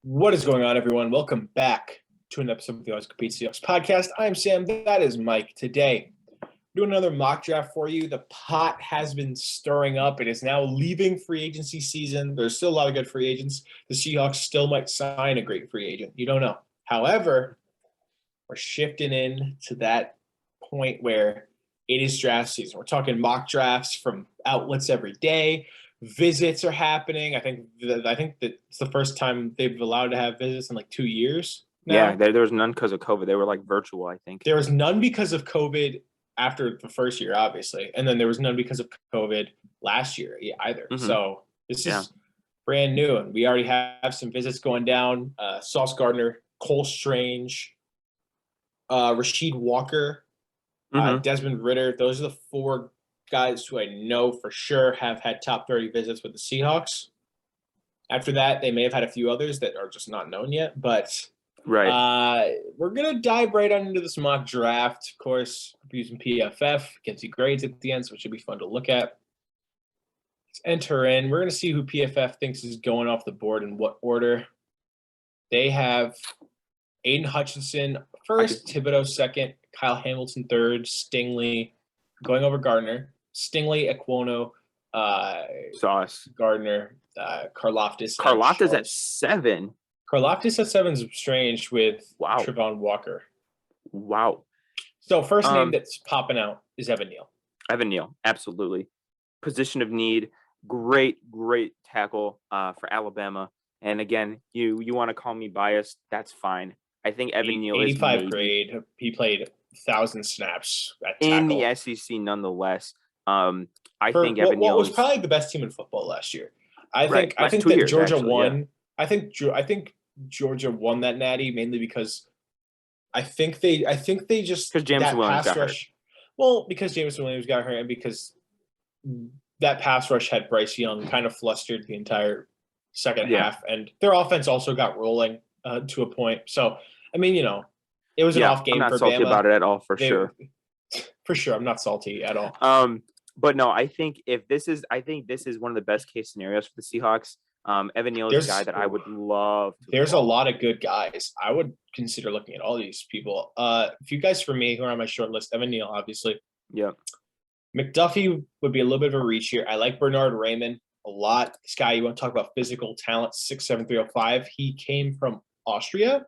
What is going on, everyone? Welcome back to an episode of the Always Compete Seahawks podcast. I'm Sam. That is Mike. Today, we're doing another mock draft for you. The pot has been stirring up. It is now leaving free agency season. There's still a lot of good free agents. The Seahawks still might sign a great free agent. You don't know. However, we're shifting in to that point where it is draft season. We're talking mock drafts from outlets every day. Visits are happening. I think that it's the first time they've allowed to have visits in like 2 years now. Yeah, there was none because of COVID. They were like virtual, I think. There was none because of COVID after the first year, obviously. And then there was none because of COVID last year either. Mhm. So this is brand new. And we already have some visits going down. Sauce Gardner, Cole Strange, Rasheed Walker, Desmond Ritter. Those are the four guys who I know for sure have had top 30 visits with the Seahawks. After that, they may have had a few others that are just not known yet, but we're going to dive right on into this mock draft. Of course, we're using PFF, gives you grades at the end, so it should be fun to look at. Let's enter in. We're going to see who PFF thinks is going off the board in what order. They have Aiden Hutchinson first, Thibodeau second, Kyle Hamilton third, Stingley going over Gardner, Stingley, Aquino, Sauce Gardner, Karlaftis. Karlaftis at 7. Karlaftis at 7 is strange with Trevon Walker. Wow. So first name that's popping out is Evan Neal. Evan Neal, absolutely. Position of need, great tackle for Alabama. And again, you want to call me biased, that's fine. I think Evan Neal is 85 grade. He played 1,000 snaps at tackle. In the SEC nonetheless. I think Evan Neal was probably the best team in football last year. I think that years, Georgia won. Yeah. I think Georgia won that natty mainly because I think they just because Jameson Williams got hurt. Well, because Jameson Williams got hurt and because that pass rush had Bryce Young kind of flustered the entire second half, and their offense also got rolling to a point. So I mean, it was an off game. I'm not for salty Bama. About it at all, for sure. For sure, I'm not salty at all. But no, I think this is one of the best case scenarios for the Seahawks. Evan Neal is a guy that I would love to There's a lot of good guys. I would consider looking at all these people. A few guys for me who are on my short list. Evan Neal, obviously. Yeah. McDuffie would be a little bit of a reach here. I like Bernard Raymond a lot. This guy, you want to talk about physical talent, 6'7", 305. He came from Austria.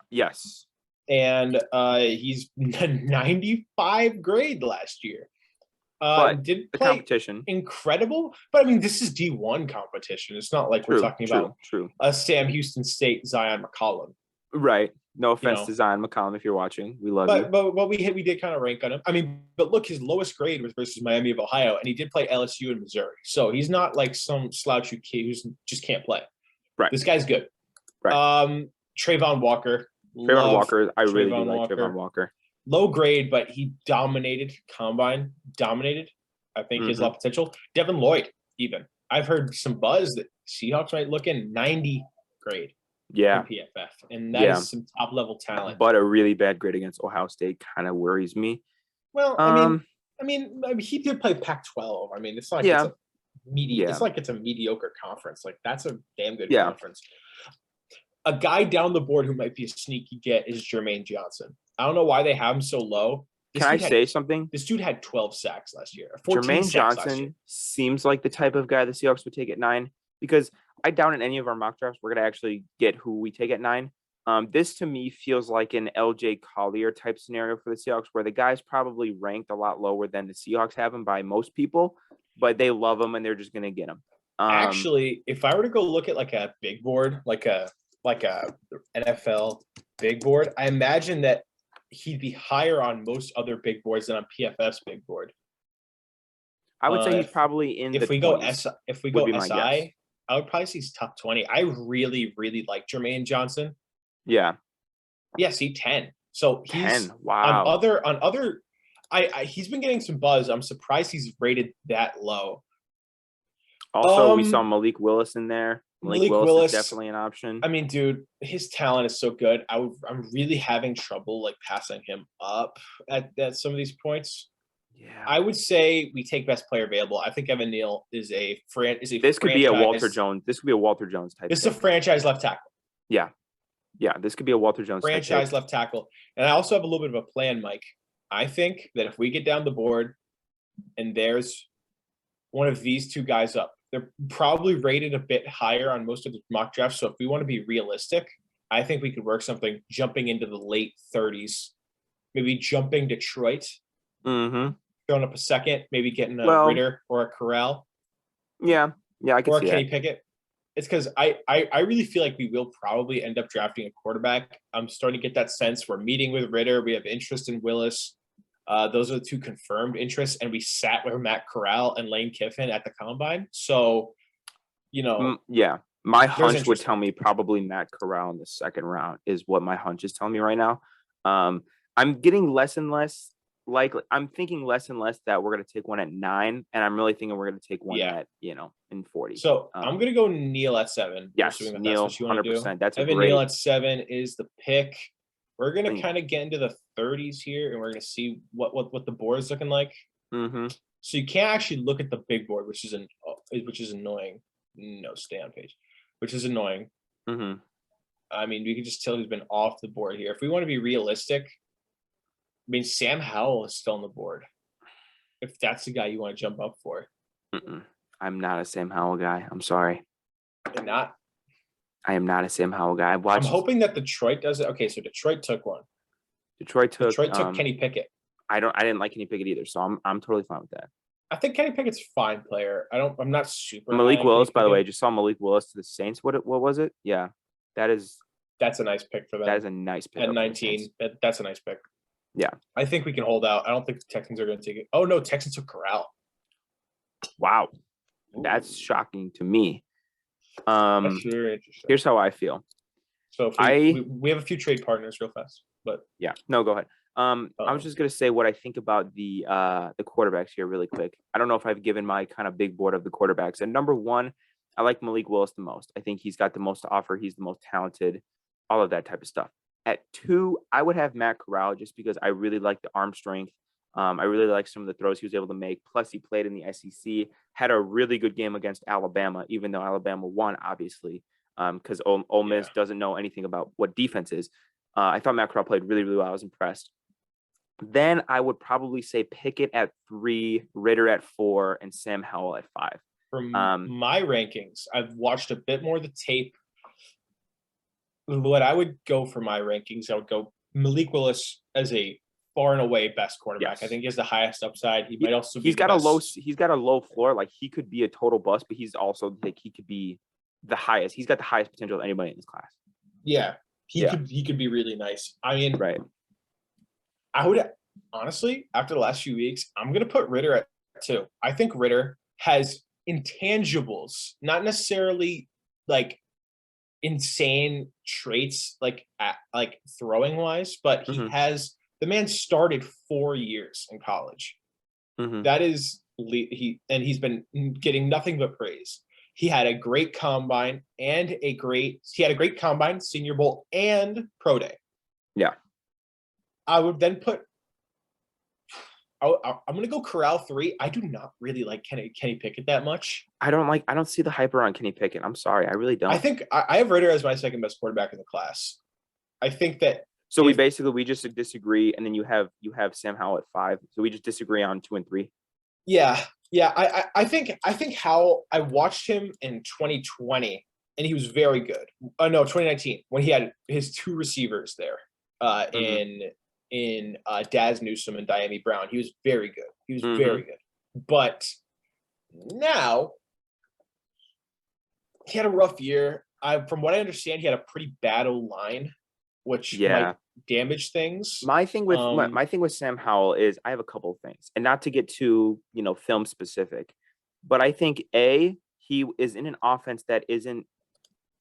Yes. And he's 95 grade last year. But did the play competition incredible, but I mean, this is D1 competition. It's not like we're talking about a Sam Houston State Zion McCollum. Right. No offense to Zion McCollum if you're watching. We love you. But we did kind of rank on him. I mean, but look, his lowest grade was versus Miami of Ohio, and he did play LSU and Missouri. So he's not like some slouchy kid who just can't play. Right. This guy's good. Right. Trayvon Walker. I really do like Trayvon Walker. Low grade, but he dominated combine. I think his lot potential. Devin Lloyd, even. I've heard some buzz that Seahawks might look in 90 grade. Yeah. PFF. And that is some top level talent. But a really bad grade against Ohio State kind of worries me. Well, I mean, he did play Pac-12. I mean, it's like it's a it's like it's a mediocre conference. Like that's a damn good conference. A guy down the board who might be a sneaky get is Jermaine Johnson. I don't know why they have him so low. Can I say something? This dude had 12 sacks last year. Jermaine Johnson seems like the type of guy the Seahawks would take at 9 because I doubt in any of our mock drafts we're going to actually get who we take at 9. This to me feels like an LJ Collier type scenario for the Seahawks where the guy's probably ranked a lot lower than the Seahawks have him by most people, but they love him and they're just going to get him. Actually, if I were to go look at like a big board, like a NFL big board, I imagine that he'd be higher on most other big boards than on PFF's big board. I would say he's probably in. If we go SI, I would probably say he's top 20. I really, really like Jermaine Johnson. Yeah. Yeah, see 10. So he's 10. Wow. On other, he's been getting some buzz. I'm surprised he's rated that low. Also, we saw Malik Willis in there. Malik Willis is definitely an option. I mean, dude, his talent is so good. I'm really having trouble like passing him up at some of these points. Yeah. I would say we take best player available. I think Evan Neal is a This could be a Walter Jones. This could be a Walter Jones type. This is a franchise left tackle. Yeah. Yeah, this could be a Walter Jones franchise left tackle. And I also have a little bit of a plan, Mike. I think that if we get down the board and there's one of these two guys up, they're probably rated a bit higher on most of the mock drafts. So if we want to be realistic, I think we could work something jumping into the late 30s, maybe jumping Detroit, throwing up a second, maybe getting a Ritter or a Corral. Yeah, I can see that. Or a Kenny Pickett. It's because I really feel like we will probably end up drafting a quarterback. I'm starting to get that sense. We're meeting with Ritter. We have interest in Willis. Those are the two confirmed interests. And we sat with Matt Corral and Lane Kiffin at the Combine. So, yeah. My hunch would tell me probably Matt Corral in the second round is what my hunch is telling me right now. I'm getting less and less likely. I'm thinking less and less that we're going to take one at 9, and I'm really thinking we're going to take one at in 40. So I'm going to go Neal at 7. Yes, Neal, 100%. That's Evan Neal at 7 is the pick. We're going to kind of get into the 30s here, and we're going to see what the board is looking like. So you can't actually look at the big board, which is annoying. No, stay on page, which is annoying. I mean, we can just tell he's been off the board here. If we want to be realistic, I mean, Sam Howell is still on the board. If that's the guy you want to jump up for. I'm not a Sam Howell guy. I'm sorry. You're not? I am not a Sam Howell guy. I'm hoping that Detroit does it. Okay, so Detroit took one. Detroit took Kenny Pickett. I didn't like Kenny Pickett either, so I'm totally fine with that. I think Kenny Pickett's a fine player. I'm not super. Malik Willis, by the way, I just saw Malik Willis to the Saints. What was it? Yeah, that's a nice pick for them. That is a nice pick at 19. That's a nice pick. Yeah, I think we can hold out. I don't think the Texans are going to take it. Oh no, Texans took Corral. Wow, that's shocking to me. That's very interesting. Here's how I feel. So if we have a few trade partners real fast, but yeah, no, go ahead. I was just gonna say what I think about the quarterbacks here really quick. I don't know if I've given my kind of big board of the quarterbacks. And number 1, I like Malik Willis the most. I think he's got the most to offer. He's the most talented, all of that type of stuff. At 2, I would have Matt Corral just because I really like the arm strength. I really like some of the throws he was able to make. Plus, he played in the SEC, had a really good game against Alabama, even though Alabama won, obviously, because Ole Miss doesn't know anything about what defense is. I thought Matt Corral played really, really well. I was impressed. Then I would probably say Pickett at 3, Ritter at 4, and Sam Howell at 5. From my rankings, I've watched a bit more of the tape. What I would go for my rankings, I would go Malik Willis as a far and away best quarterback. Yes. I think he has the highest upside. He might also he's got a low floor. Like he could be a total bust, but he's also like he could be the highest. He's got the highest potential of anybody in this class. Yeah. He could be really nice. I mean, right. I would honestly, after the last few weeks, I'm going to put Ritter at 2. I think Ritter has intangibles, not necessarily like insane traits, like throwing wise, but the man started 4 years in college. That is he's been getting nothing but praise. He had a great combine combine, Senior Bowl, and Pro Day. Yeah. I would then put I'm going to go Corral 3. I do not really like Kenny Pickett that much. I don't see the hype around Kenny Pickett. I'm sorry. I really don't. I think I have Ritter as my second best quarterback in the class. I think that. So we just disagree. And then you have Sam Howell at 5. So we just disagree on 2 and 3. Yeah. Yeah. I think Howell, I watched him in 2020 and he was very good. 2019 when he had his 2 receivers there in Daz Newsome and Diami Brown. He was very good. He was very good. But now he had a rough year. From what I understand, he had a pretty bad O-line, which might damage things. My thing with Sam Howell is I have a couple of things, and not to get too film specific, but I think he is in an offense that isn't.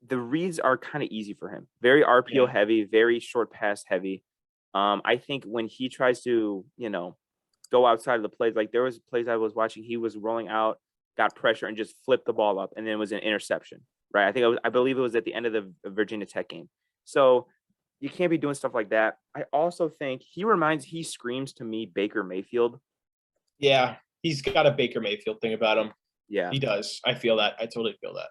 The reads are kind of easy for him. Very RPO heavy, very short pass heavy. I think when he tries to, go outside of the plays, like there was plays I was watching, he was rolling out, got pressure, and just flipped the ball up, and then it was an interception, right? I believe it was at the end of the Virginia Tech game. So you can't be doing stuff like that. I also think he screams to me Baker Mayfield. Yeah, he's got a Baker Mayfield thing about him. Yeah. He does. I feel that. I totally feel that.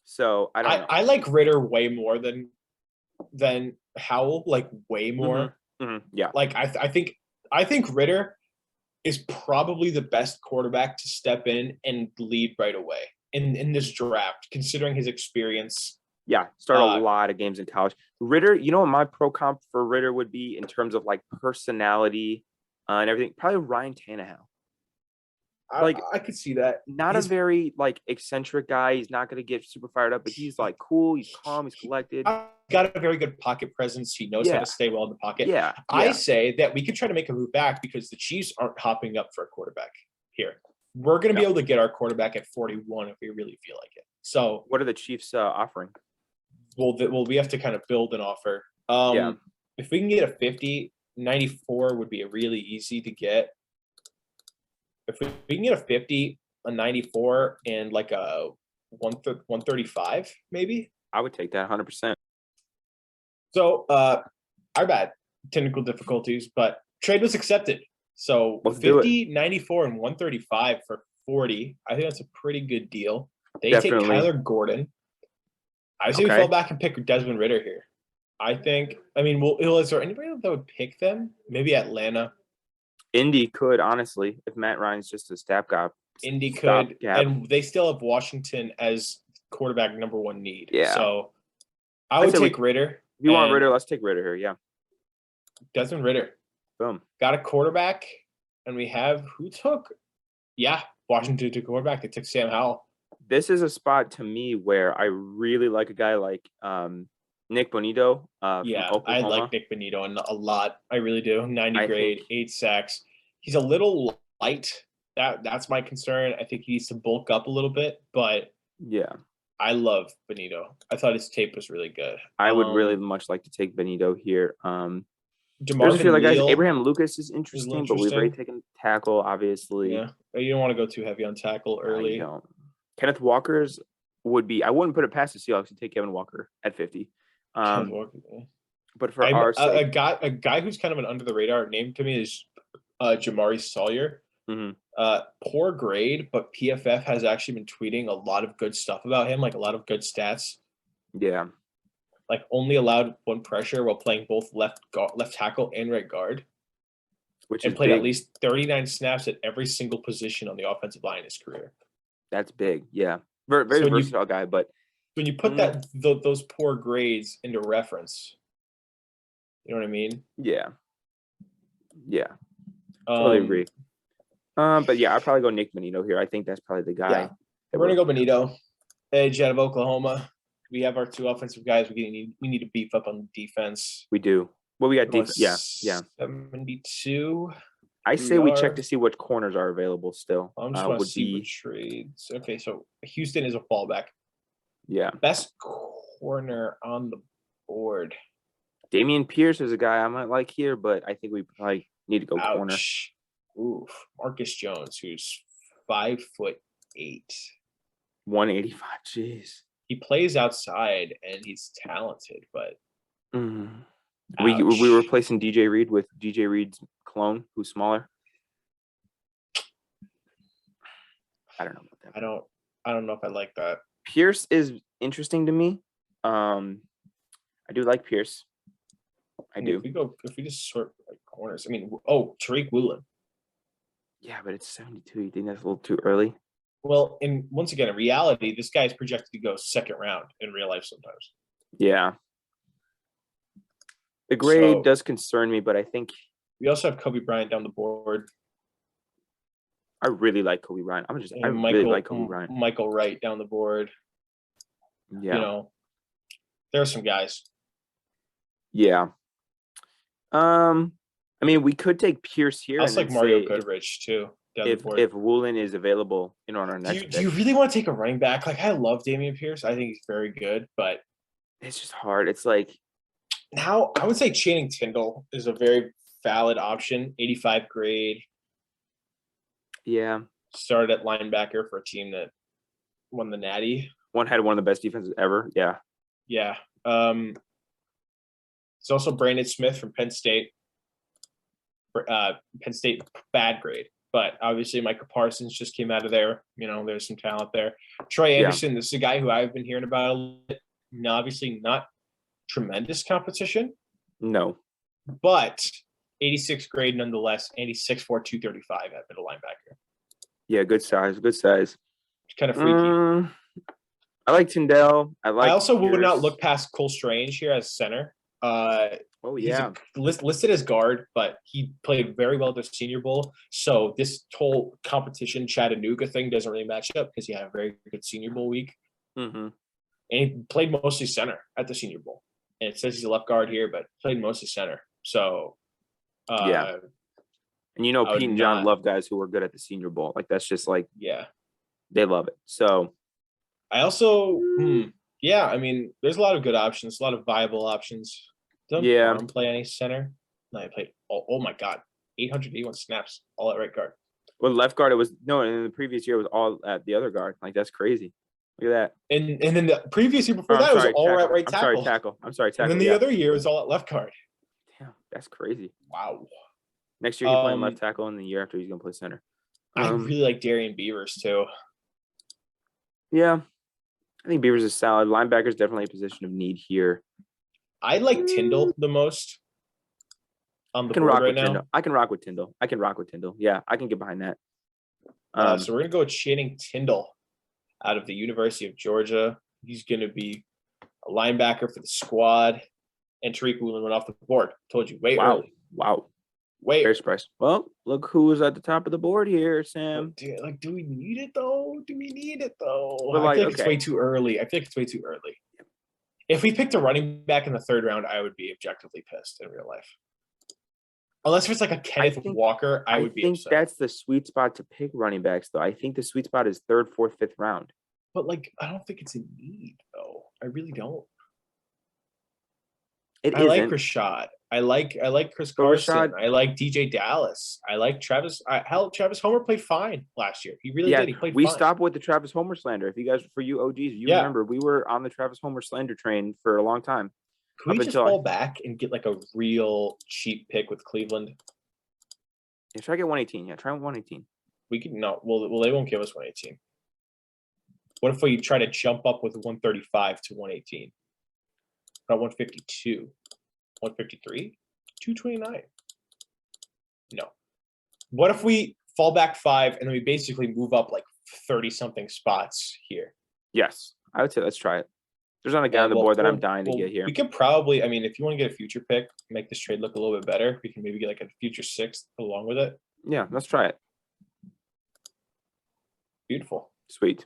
So I don't know. I like Ritter way more than Howell, like way more. Yeah. Like I think Ritter is probably the best quarterback to step in and lead right away in this draft, considering his experience. Yeah, start a lot of games in college. Ritter, you know what my pro comp for Ritter would be in terms of like personality and everything? Probably Ryan Tannehill. Like I could see that. Not a very like eccentric guy. He's not going to get super fired up, but he's like cool. He's calm. He's collected. Got a very good pocket presence. He knows how to stay well in the pocket. Yeah. I say that we could try to make a move back because the Chiefs aren't hopping up for a quarterback here. We're going to be able to get our quarterback at 41 if we really feel like it. So what are the Chiefs offering? Well, we have to kind of build an offer. If we can get a 50, 94 would be a really easy to get. If we can get a 50, a 94, and like a 135, maybe. I would take that 100%. So, our bad technical difficulties, but trade was accepted. So 50, 94, and 135 for 40. I think that's a pretty good deal. They take Kyler Gordon. I say we fall back and pick Desmond Ritter here. I think. I mean, is there anybody that would pick them? Maybe Atlanta. Indy could, honestly, if Matt Ryan's just a stopgap. Indy could, and they still have Washington as quarterback number one need. Yeah. So I would take Ritter. If you want Ritter, let's take Ritter here. Yeah. Desmond Ritter. Boom. Got a quarterback, and we have who took? Yeah, Washington took a quarterback. They took Sam Howell. This is a spot to me where I really like a guy like Nick Bonito. From Oklahoma. I like Nick Bonito a lot. I really do. 90 grade, 8 sacks. He's a little light. That's my concern. I think he needs to bulk up a little bit, but yeah, I love Bonito. I thought his tape was really good. I would really much like to take Bonito here. DeMarvin feel like Leal Abraham Lucas is interesting, but we've already taken tackle, obviously. Yeah, you don't want to go too heavy on tackle early. Kenneth Walker's would be. I wouldn't put it past the Seahawks to take Kevin Walker at 50. But for our sake, a guy who's kind of an under the radar name to me is Jamari Sawyer. Poor grade, but PFF has actually been tweeting a lot of good stuff about him, like a lot of good stats. Yeah. Like only allowed one pressure while playing both left tackle and right guard. And played at least 39 snaps at every single position on the offensive line in his career. That's big. Yeah. Very versatile guy, but when you put those poor grades into reference, you know what I mean? Yeah. Yeah. Totally agree. But yeah, I'd probably go Nick Bonito here. I think that's probably the guy. Yeah. We're gonna go Bonito, edge out of Oklahoma. We have our two offensive guys. We need to beef up on defense. We do. Well, we got defense. Yeah. 72. I say we check to see which corners are available still. I'm just want to see what trades. Okay, so Houston is a fallback. Yeah. Best corner on the board. Dameon Pierce is a guy I might like here, but I think we probably need to go corner. Oof. Marcus Jones, who's 5'8". 185. Jeez. He plays outside and he's talented, but we're replacing DJ Reed with DJ Reed's clone, who's smaller. I don't know about that. I don't know if I like that. Pierce is interesting to me. I do like Pierce. I do. If we just sort like corners. I mean, Tariq Woolen. Yeah, but it's 72. You think that's a little too early? Well, and once again, in reality, this guy is projected to go second round in real life sometimes. Yeah. The grade does concern me, but I think we also have Kobe Bryant down the board. I really like Kobe Bryant. Really like Kobe Bryant. Michael Wright down the board. Yeah. There are some guys. Yeah. I mean, we could take Pierce here. I like Mario Goodrich too. If Woolen is available, on our next. Do you really want to take a running back? Like I love Dameon Pierce. I think he's very good, but it's just hard. It's like now I would say Channing Tindall is a very valid option. 85 grade. Yeah. Started at linebacker for a team that won the Natty. Had one of the best defenses ever. Yeah. Yeah. It's also Brandon Smith from Penn State. Penn State bad grade. but obviously Micah Parsons just came out of there. There's some talent there. Troy Anderson, this is a guy who I've been hearing about a little bit. Obviously not tremendous competition. No. But 86 grade nonetheless, and he's 6'4", 235 at middle linebacker. Yeah, good size. Good size. It's kind of freaky. I like Tyndall. I also would not look past Cole Strange here as center. He's listed as guard, but he played very well at the Senior Bowl. So this whole competition Chattanooga thing doesn't really match up because he had a very good Senior Bowl week. Mm-hmm. And he played mostly center at the Senior Bowl. And it says he's a left guard here, but played mostly center. So, And Pete and John love guys who are good at the Senior Bowl. Like, that's just like, they love it. So, I also, there's a lot of good options, a lot of viable options. Don't play any center. No, I played, oh my God, 881 snaps, all at right guard. Well, left guard, in the previous year, it was all at the other guard. Like, that's crazy. Look at that. And then the previous year before was all at right tackle. I'm sorry, tackle. And then the other year was all at left guard. Damn, that's crazy. Wow. Next year, he's playing left tackle, and the year after, he's going to play center. I really like Darian Beavers, too. Yeah. I think Beavers is solid. Linebacker is definitely a position of need here. I like Tyndall the most on the board right now. I can rock with Tyndall. Yeah, I can get behind that. So we're going to go with Channing Tyndall out of the University of Georgia. He's going to be a linebacker for the squad. And Tariq Woolen went off the board. Told you early. Wow. Very surprised. Well, look who's at the top of the board here, Sam. Do we need it though? Well, I feel like it's way too early. If we picked a running back in the third round, I would be objectively pissed in real life. Unless it's like a Kenneth Walker, I would be upset. I think that's the sweet spot to pick running backs, though. I think the sweet spot is third, fourth, fifth round. But I don't think it's a need, though. I really don't. I like Rashad. I like Chris Carson. I like DJ Dallas. I like Travis. Travis Homer played fine last year. He really did. He played fine. We stopped with the Travis Homer slander. For you OGs, remember, we were on the Travis Homer slander train for a long time. Can we just fall back and get a real cheap pick with Cleveland? Yeah, try to get 118. Yeah, try 118. We could not. Well, they won't give us 118. What if we try to jump up with 135 to 118? About 152, 153, 229. No. What if we fall back 5 and then we basically move up 30-something spots here? Yes, I would say let's try it. There's not a guy on the board that I'm dying to get here. We could probably, if you want to get a future pick, make this trade look a little bit better, we can maybe get a future 6th along with it. Yeah, let's try it. Beautiful. Sweet.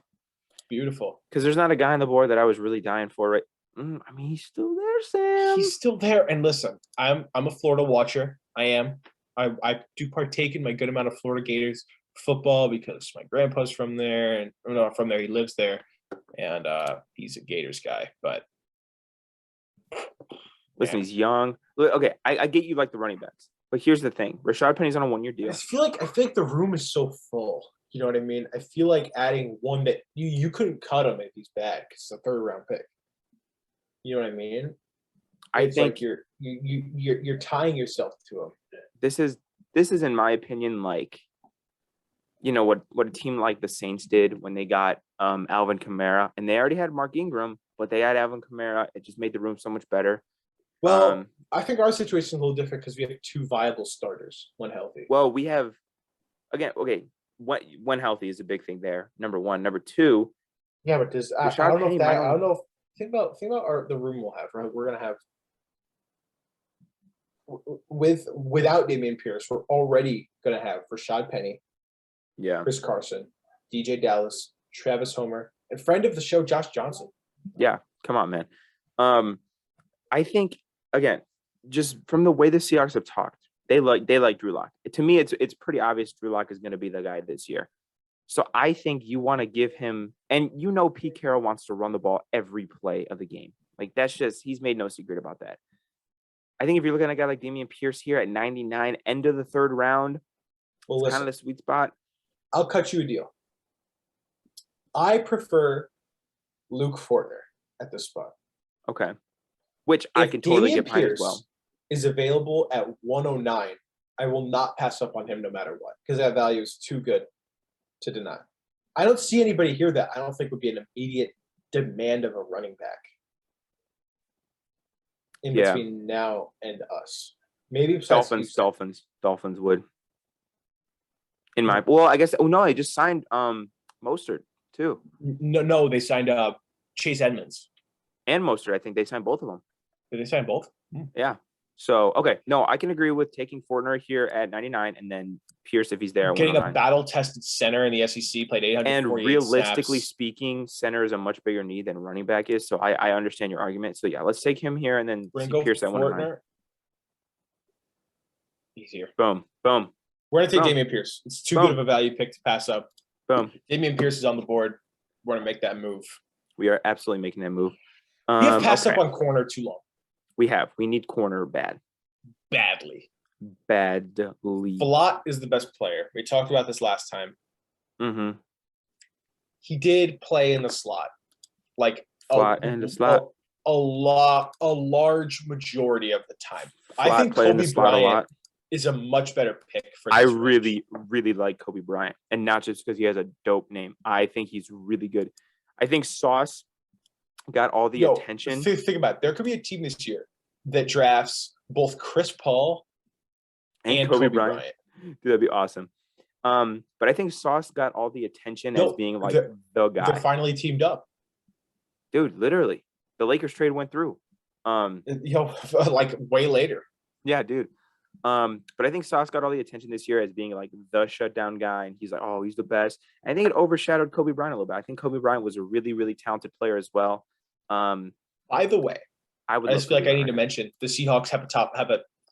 Beautiful. Because there's not a guy on the board that I was really dying for, right? He's still there, Sam. He's still there. And listen, I'm a Florida watcher. I am. I do partake in my good amount of Florida Gators football because my grandpa's from there, and not from there. He lives there, and he's a Gators guy. But listen, he's young. Okay, I get you like the running backs, but here's the thing: Rashad Penny's on a 1-year deal. I feel like the room is so full. You know what I mean? I feel like adding one that you couldn't cut him if he's bad because it's a 3rd-round pick. You know what I mean? I think you're tying yourself to him. This is in my opinion what a team like the Saints did when they got Alvin Kamara, and they already had Mark Ingram, but they had Alvin Kamara. It just made the room so much better. Well, I think our situation is a little different because we have 2 viable starters when healthy. Well, we have when healthy is a big thing there. Number 1, number 2. Yeah, but I don't know if that. I don't know. Think about the room we'll have. Right? We're gonna have without Dameon Pierce. We're already gonna have Rashad Penny, Chris Carson, DJ Dallas, Travis Homer, and friend of the show Josh Johnson. Yeah, come on, man. I think again, just from the way the Seahawks have talked, they like Drew Lock. To me, it's pretty obvious Drew Lock is going to be the guy this year. So I think you want to give him, and Pete Carroll wants to run the ball every play of the game. That's just, he's made no secret about that. I think if you're looking at a guy like Dameon Pierce here at 99, end of the 3rd round, kind of the sweet spot. I'll cut you a deal. I prefer Luke Fortner at this spot. Okay. Which I can totally get behind as well. Is available at 109. I will not pass up on him no matter what because that value is too good to deny. I don't see anybody here that I don't think would be an immediate demand of a running back in between now and us. Maybe Dolphins would. I guess. Oh no, they just signed Mostert too. No, they signed Chase Edmonds and Mostert. I think they signed both of them. Did they sign both? Yeah. So okay, no, I can agree with taking Fortner here at 99, and then Pierce if he's there. Getting a battle-tested center in the SEC, played 848 and realistically snaps. Speaking, center is a much bigger need than running back is. So I understand your argument. So yeah, let's take him here and then Pierce at 109. Easier. Boom. We're gonna take Dameon Pierce. It's too good of a value pick to pass up. Boom. Dameon Pierce is on the board. We're gonna make that move. We are absolutely making that move. We have passed up on corner too long. We need corner badly. Flott is the best player. We talked about this last time. Mm-hmm. He did play in the slot, like a large majority of the time. Flott I think Kobe Bryant is a much better pick for. I really like Kobe Bryant, and not just because he has a dope name. I think he's really good. I think Sauce got all the attention. Think about it. There could be a team this year that drafts both Chris Paul and Kobe Bryant. Dude, that'd be awesome. But I think Sauce got all the attention as being like the guy. They're finally teamed up. Dude, literally. The Lakers trade went through. Like way later. Yeah, dude. But I think Sauce got all the attention this year as being like the shutdown guy, and he's like, oh, he's the best. I think it overshadowed Kobe Bryant a little bit. I think Kobe Bryant was a really, really talented player as well. By the way, I just feel like I need to mention the Seahawks have a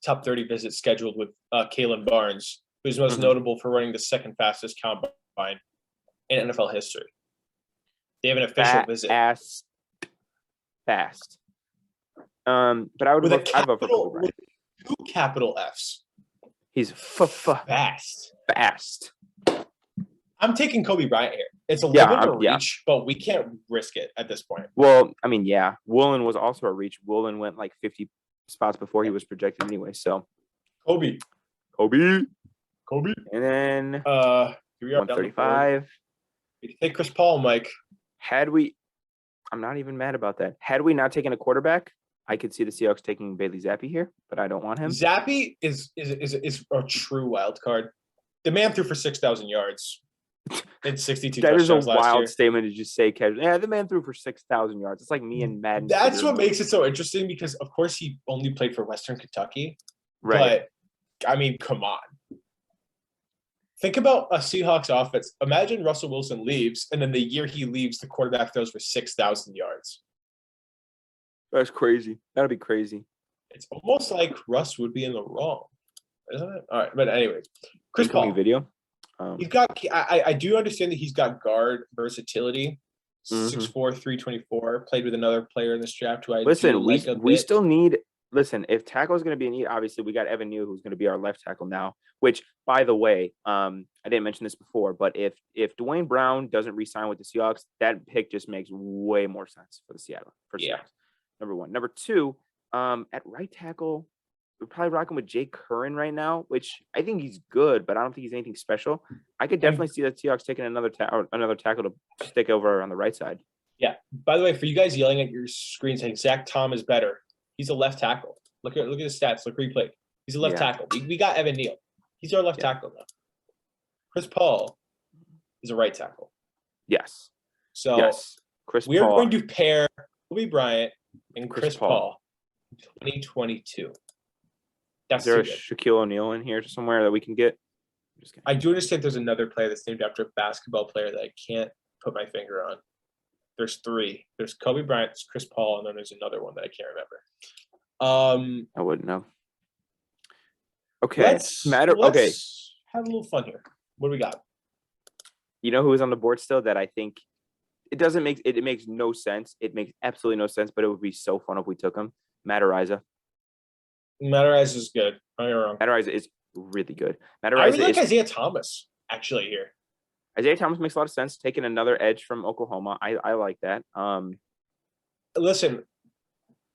top 30 visit scheduled with Kalen Barnes, who's most notable for running the second fastest combine in NFL history. They have an official visit. Fast. But I would vote for Kobe Bryant. 2 capital Fs. He's fast. I'm taking Kobe Bryant here. It's a little bit of a reach, but we can't risk it at this point. Well, I mean, yeah. Woolen was also a reach. Woolen went like 50 spots before he was projected anyway. So Kobe. And then 135. You can take Chris Paul, Mike. I'm not even mad about that. Had we not taken a quarterback, I could see the Seahawks taking Bailey Zappi here, but I don't want him. Zappi is a true wild card. The man threw for 6,000 yards and 62 touchdowns last year. That is a wild statement to just say casually. Yeah, the man threw for 6,000 yards. It's like me and Madden. That's what makes it so interesting because, of course, he only played for Western Kentucky. Right. But, I mean, come on. Think about a Seahawks offense. Imagine Russell Wilson leaves, and then the year he leaves, the quarterback throws for 6,000 yards. That's crazy. That'd be crazy. It's almost like Russ would be in the wrong, isn't it? All right, but anyways, Chris Paul. Video. He's got. I do understand that he's got guard versatility. 6'4", 324. Played with another player in this draft who I listen. We still need. Listen, if tackle is going to be a need, obviously we got Evan New, who's going to be our left tackle now. Which, by the way, I didn't mention this before, but if Dwayne Brown doesn't re-sign with the Seahawks, that pick just makes way more sense for the Seahawks. Number one. Number two, at right tackle, we're probably rocking with Jake Curran right now, which I think he's good, but I don't think he's anything special. I could definitely see the Seahawks taking another tackle to stick over on the right side. Yeah. By the way, for you guys yelling at your screen saying Zach Tom is better, he's a left tackle. Look at his stats. Look where he played. He's a left tackle. We got Evan Neal. He's our left tackle now. Chris Paul is a right tackle. Yes. So we are going to pair Kobe Bryant and Chris Paul in 2022. Is there a Shaquille O'Neal in here somewhere that we can get? I do understand there's another player that's named after a basketball player that I can't put my finger on. There's 3. There's Kobe Bryant, there's Chris Paul, and then there's another one that I can't remember. I wouldn't know. Okay. Let's have a little fun here. What do we got? You know who is on the board still that I think it makes no sense. It makes absolutely no sense, but it would be so fun if we took him. Matt Araiza. Matt Araiza is good. Am I wrong? Matt Araiza is really good. I really like Isaiah Thomas actually here. Isaiah Thomas makes a lot of sense. Taking another edge from Oklahoma. I like that. Listen,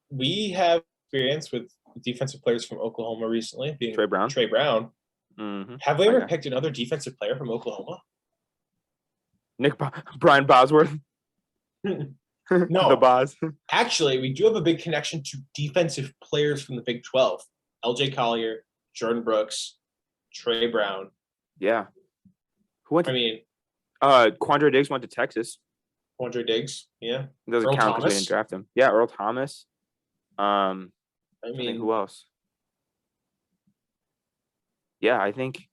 we have experience with defensive players from Oklahoma recently, being Trey Brown. Mm-hmm. Have we ever picked another defensive player from Oklahoma? Brian Bosworth. No. The Boz. Actually, we do have a big connection to defensive players from the Big 12. LJ Collier, Jordan Brooks, Trey Brown. Yeah. Who went to, Quandre Diggs went to Texas. Quandre Diggs, yeah. It doesn't count because we didn't draft him. Yeah, Earl Thomas. I mean, who else? Yeah, I think.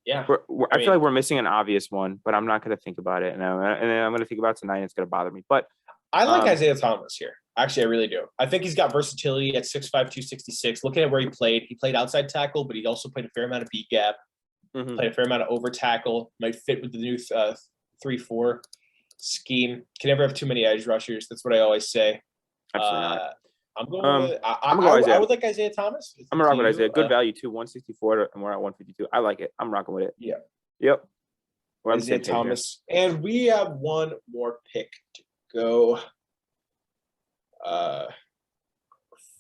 Yeah, I feel like we're missing an obvious one, but I'm not going to think about it, and I'm going to think about it tonight. And it's going to bother me, but I like Isaiah Thomas here. Actually, I really do. I think he's got versatility at 6'5", 266. Looking at where he played outside tackle, but he also played a fair amount of beat gap. Mm-hmm. Played a fair amount of over tackle. Might fit with the new 3-4 scheme. Can never have too many edge rushers. That's what I always say. Absolutely not. I'm going with I would like Isaiah Thomas. I'm rocking with Isaiah. Good value too, 164, and we're at 152. I like it. I'm rocking with it. Yeah. Yep. We're Isaiah Thomas, and we have one more pick to go.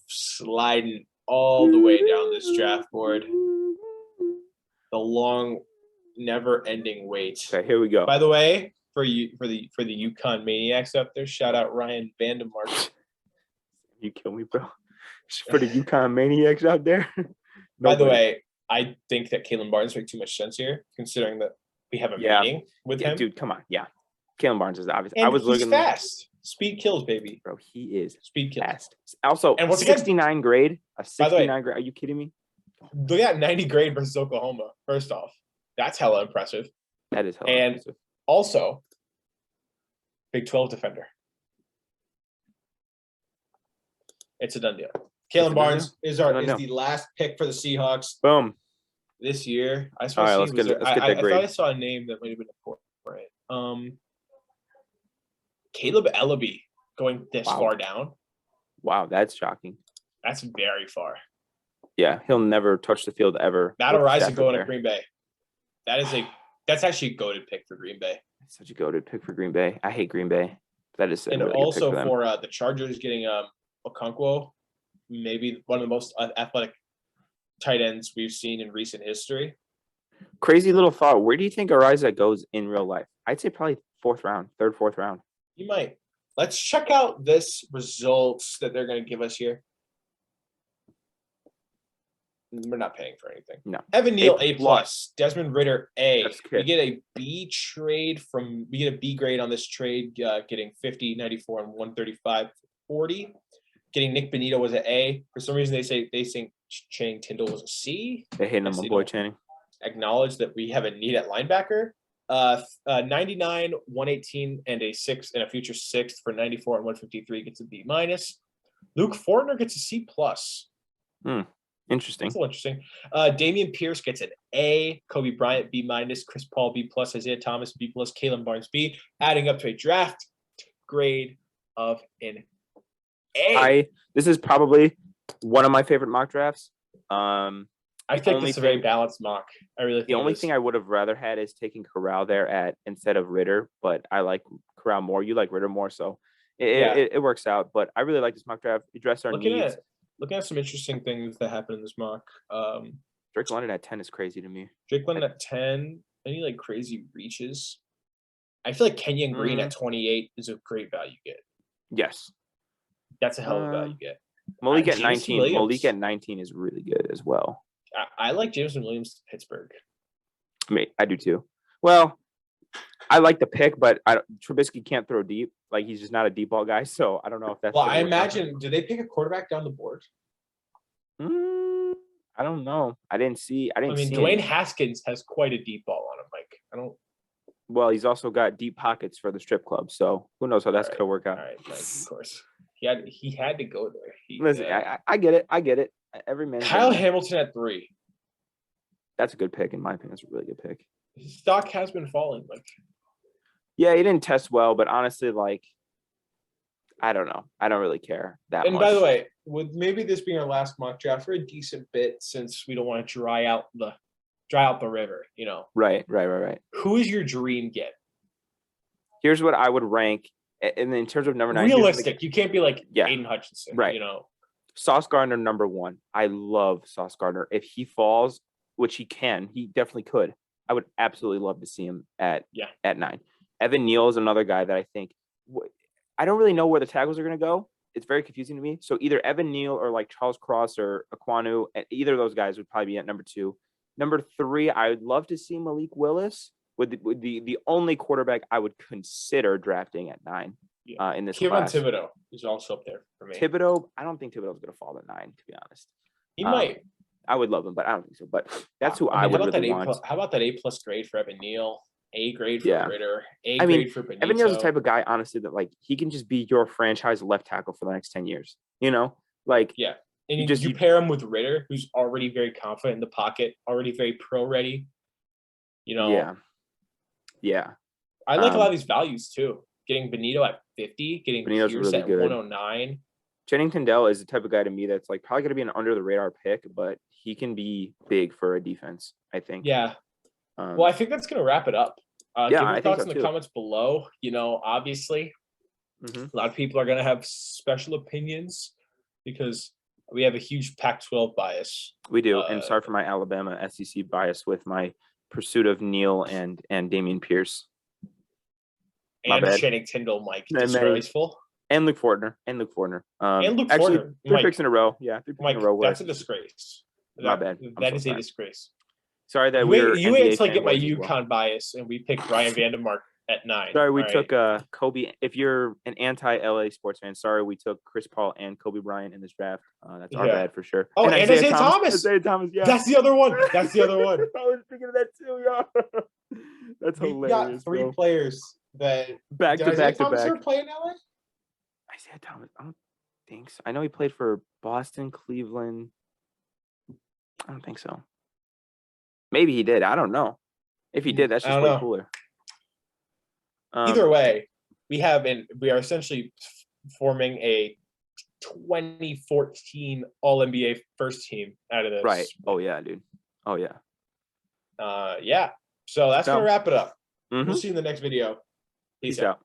Sliding all the way down this draft board. The long, never-ending wait. Okay, here we go. By the way, for the UConn maniacs up there, shout out Ryan Vandemark. You kill me, bro. For the UConn maniacs out there. By the way, I think that Kalen Barnes makes too much sense here, considering that we have a meeting with him. Dude, come on. Yeah. Kalen Barnes is obvious. And I was looking fast. Speed kills, baby. Bro, he is speed kills. Fast. Also, and 69 grade. A 69 grade. Are you kidding me? Look at 90 grade versus Oklahoma. First off, that's hella impressive. That is hella impressive. Also, Big 12 defender. It's a done deal. Kalen Barnes is the last pick for the Seahawks. Boom. This year. Let's get that grade. I thought I saw a name that might have been important. Caleb Ellaby going this far down. Wow, that's shocking. That's very far. Yeah, he'll never touch the field ever. Matt Araiza going to Green Bay. That's actually a goated pick for Green Bay. Such a goated pick for Green Bay. I hate Green Bay. That is and really also for the Chargers getting Okonkwo, maybe one of the most athletic tight ends we've seen in recent history. Crazy little thought. Where do you think Araiza goes in real life? I'd say probably fourth round. You might. Let's check out this results that they're going to give us here. We're not paying for anything. No. Evan Neal A+. Desmond Ritter A. We get a B grade on this trade, getting 50, 94, and 135, 40. Getting Nick Benito was an A. For some reason, they think Channing Tindall was a C. They hate him, my boy Channing. Acknowledge that we have a need at linebacker. 99, 118, and a future sixth for 94 and 153 gets a B-. Luke Fortner gets a C+. Interesting. That's a little interesting. Damian Pierce gets an A. Kobe Bryant B-. Chris Paul B+. Isaiah Thomas B+. Kalen Barnes B. Adding up to a draft grade of an A. This is probably one of my favorite mock drafts. I think it's a very balanced mock. I really think the only thing I would have rather had is taking Corral there instead of Ritter, but I like Corral more. You like Ritter more, so it works out. But I really like this mock draft. Address our needs. Looking at some interesting things that happened in this mock. Drake London at 10 is crazy to me. Drake London at 10. Any crazy reaches? I feel like Kenyon Green at 28 is a great value get. Yes. That's a hell of a value get. Malik at 19. Malik at 19 is really good as well. I like Jameson Williams to Pittsburgh. I do too. Well, I like the pick, but Trubisky can't throw deep. He's just not a deep ball guy, so I don't know if that's. Well, I imagine. Do they pick a quarterback down the board? I don't know. I didn't see. Dwayne Haskins has quite a deep ball on him. I don't. Well, he's also got deep pockets for the strip club, so who knows how that's going to work out. All right, of course. He had to go there. Listen, I get it. Every man. Kyle Hamilton at 3. That's a good pick, in my opinion. That's a really good pick. His stock has been falling. Yeah, he didn't test well, but honestly, I don't know. I don't really care that much. And by the way, with maybe this being our last mock draft for a decent bit, since we don't want to dry out the river, Right. Who is your dream get? Here's what I would rank, and in terms of number 9. Realistic. You can't be Aiden Hutchinson, right? Sauce Gardner number 1. I love Sauce Gardner. If he falls, which he can. He definitely could. I would absolutely love to see him at 9. Evan Neal is another guy that I think I don't really know where the tackles are going to go. It's very confusing to me. So either Evan Neal or like Charles Cross or Aquanu, either of those guys would probably be at number 2. Number 3, I would love to see Malik Willis with the only quarterback I would consider drafting at 9 in this class. Kevin Thibodeau is also up there for me. Thibodeau, I don't think Thibodeau's going to fall to 9, to be honest. He might. I would love him, but I don't think so. But that's who I would really want. How about that A+ grade for Evan Neal? A grade for Ritter. Grade for Benito. Evan Neal's the type of guy, honestly, that like he can just be your franchise left tackle for the next 10 years. You know, like and you pair him with Ritter, who's already very confident in the pocket, already very pro ready. You know. Yeah. I like a lot of these values too. Getting Benito at 50, getting Benito's Pierce really at good. 109. Channing Tindall is the type of guy to me that's like probably going to be an under the radar pick, but he can be big for a defense, I think. Yeah. Well, I think that's going to wrap it up. Give your thoughts in the comments below. You know, obviously, a lot of people are going to have special opinions because we have a huge Pac-12 bias. We do. And sorry for my Alabama SEC bias with my pursuit of Neal and Dameon Pierce. And Channing Tindall, Mike. Disgraceful. And Luke Fortner. Actually, Fortner. 3 picks in a row. Yeah, 3 picks in a row. That's a disgrace. My bad. That is a disgrace. Sorry that you wait until I get my UConn bias and we picked Ryan Vandermark at 9. Sorry, we took Kobe. If you're an anti-LA sports fan, sorry, we took Chris Paul and Kobe Bryant in this draft. That's our bad for sure. Oh, and Isaiah Thomas. Isaiah Thomas, yeah. That's the other one. I was thinking of that too, y'all. That's hilarious. We got 3 players that back to back. Play in LA? Isaiah Thomas, I don't think so. I know he played for Boston, Cleveland. I don't think so. Maybe he did. I don't know. If he did, that's just way cooler. Either way, we are essentially forming a 2014 All-NBA first team out of this. Right. Oh yeah, dude. Oh yeah. So that's gonna wrap it up. We'll see you in the next video. Peace out.